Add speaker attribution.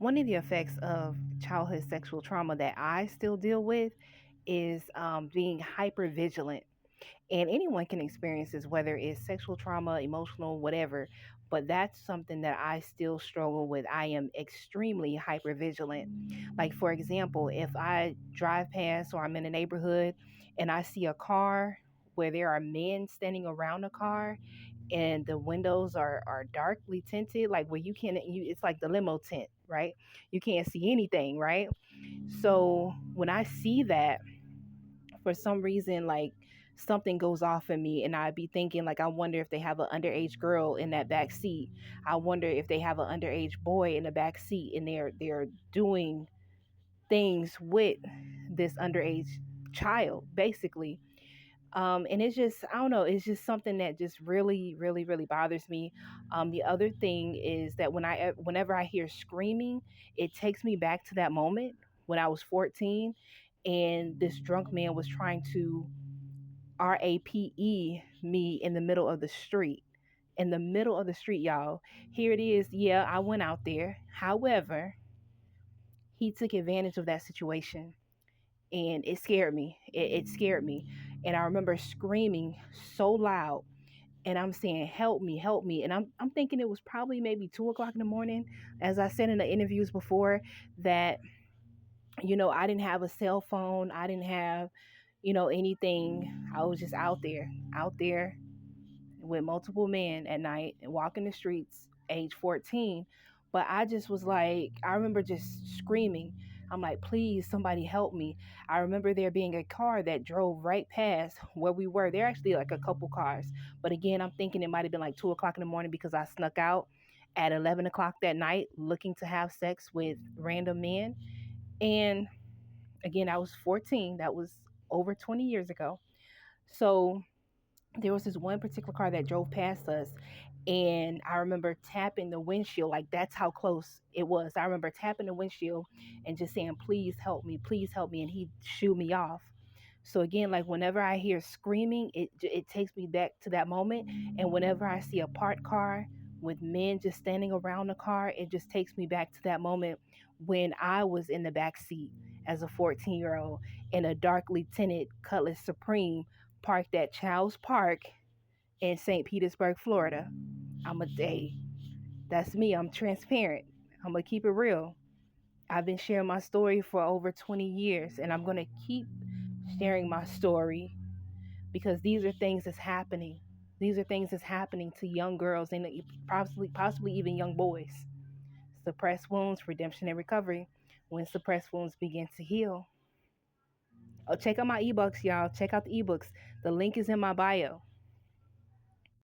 Speaker 1: One of the effects of childhood sexual trauma that I still deal with is being hyper vigilant. And anyone can experience this, whether it's sexual trauma, emotional, whatever. But that's something that I still struggle with. I am extremely hyper vigilant. Like, for example, if I drive past or I'm in a neighborhood and I see a car where there are men standing around a car and the windows are darkly tinted, like where it's like the limo tint, right? You can't see anything, right? So when I see that, for some reason, like something goes off in me, and I'd be thinking, like, I wonder if they have an underage girl in that back seat. I wonder if they have an underage boy in the back seat, and they're doing things with this underage child, basically. And it's just, I don't know, it's just something that just really, really, really bothers me. The other thing is that whenever I hear screaming, it takes me back to that moment when I was 14 and this drunk man was trying to RAPE me in the middle of the street. In the middle of the street, y'all. Here it is. Yeah, I went out there. However, he took advantage of that situation and it scared me. It scared me. And I remember screaming so loud and I'm saying, help me, help me. And I'm thinking it was probably maybe 2 o'clock in the morning. As I said in the interviews before, that, I didn't have a cell phone. I didn't have, anything. I was just out there with multiple men at night and walking the streets, age 14. But I just was like, I remember just screaming. I'm like, please, somebody help me. I remember there being a car that drove right past where we were. There are actually like a couple cars. But again, I'm thinking it might have been like 2 o'clock in the morning because I snuck out at 11 o'clock that night looking to have sex with random men. And again, I was 14. That was over 20 years ago. So there was this one particular car that drove past us, and I remember tapping the windshield. Like, that's how close it was. I remember tapping the windshield and just saying, please help me, and he shooed me off. So again, like whenever I hear screaming, it takes me back to that moment. And whenever I see a parked car with men just standing around the car, it just takes me back to that moment when I was in the back seat as a 14-year-old in a darkly tinted Cutlass Supreme parked at Child's Park in St. Petersburg, Florida. I'm a day. That's me. I'm transparent. I'm gonna keep it real. I've been sharing my story for over 20 years, and I'm gonna keep sharing my story because these are things that's happening. These are things that's happening to young girls and possibly even young boys. Suppressed wounds, redemption, and recovery. When suppressed wounds begin to heal. Oh, check out my ebooks, y'all. Check out the ebooks. The link is in my bio.